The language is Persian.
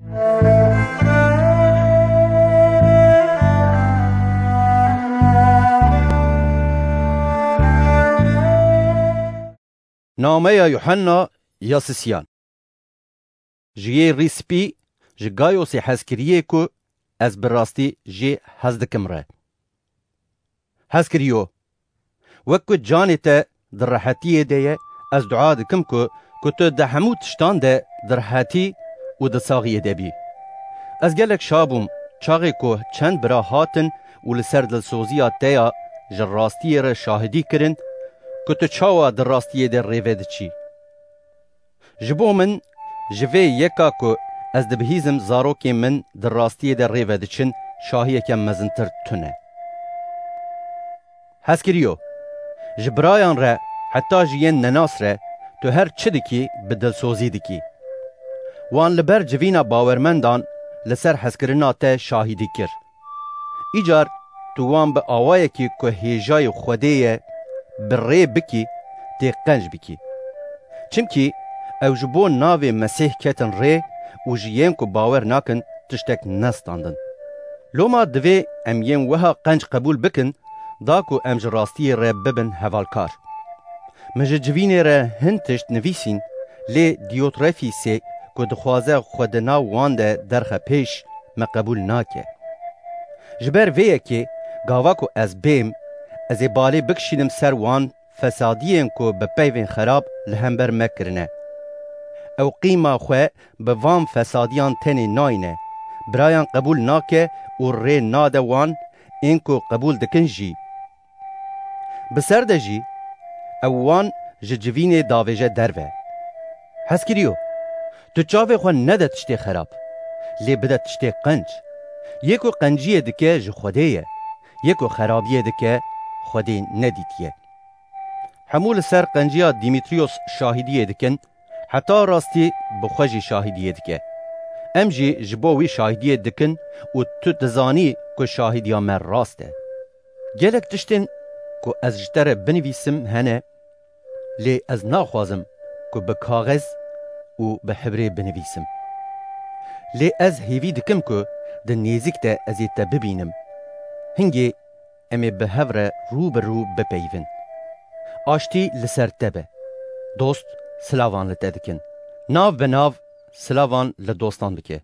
نامه یوحنا یاسسیان جیه ریسپی جگایوسی حزکریه کو از براستی جی حزدکم ره. حزکریو وکو جانتا در راحتیه دیه از دعا دکم کو تو ده همو تشتان ده در راحتی و ده ساغیه ده بی. از گلک شابوم چاقی کو چند برا هاتن و لسر دلسوزیات دیا جر راستیه را شاهدی کرن که تو چاوا در راستیه در ریوه ده چی. جبو من جوه یکا که از دبهیزم زاروکی من در راستیه در ریوه ده چن شاهیه که مزنتر تونه. حسکریو جبرایان را حتی جیین نناس را تو هر چه دکی به دلسوزی دکی. وان لبر جوینا باورمندان لسر حسکرنا تا شاهدی کر. ایجار تو وان به آوائه که هیجای خودیه بره بکی تی قنج بکی. چمکی او جبو ناو مسیح کتن ره و جیین که باور ناکن تشتک نستاندن. لوما دوی ام ین وها قنج قبول بکن داکو ام جراستی ره ببن حوالکار. مججوین ره هن تشت نویسین لی دیوترفی سی که دخوازه خودنا وانده درخ پیش مقبول ناکه. جبر ویه که گاواکو از بیم از بالی بکشیدم سر وان فسادیین که به پیوین خراب لهمبر مکرنه. او قیمه خواه به وان فسادیان تنی ناینه. برایان قبول ناکه و ری ناده وان این که قبول دکن جی. بسر ده جی او وان ججوین داویجه دروه. حسکریو تو چاوه خواه نده تشتی خراب. لی بده تشتی قنج. یکو قنجیه دکه جو خودیه. یکو خرابیه دکه خودی ندیتیه. حمول سر قنجیا دیمیتریوس شاهدیه دکن حتی راستی بخوشی شاهدیه دکه. ام جی جبوی شاهدیه دکن و تو دزانی که شاهدیا من راسته. گلک تشتین که از جتر بنویسم هنه لی از ناخوازم که به کاغذ و به حبره بنویسم. لی از هیوی دکم که ده نیزیک ده ازیتا ببینم. هنگی امی به هفره رو به رو بپیون. آشتی لسر تبه. دوست سلاوان لتدکن. ناو به ناو سلاوان لدوستان بکه.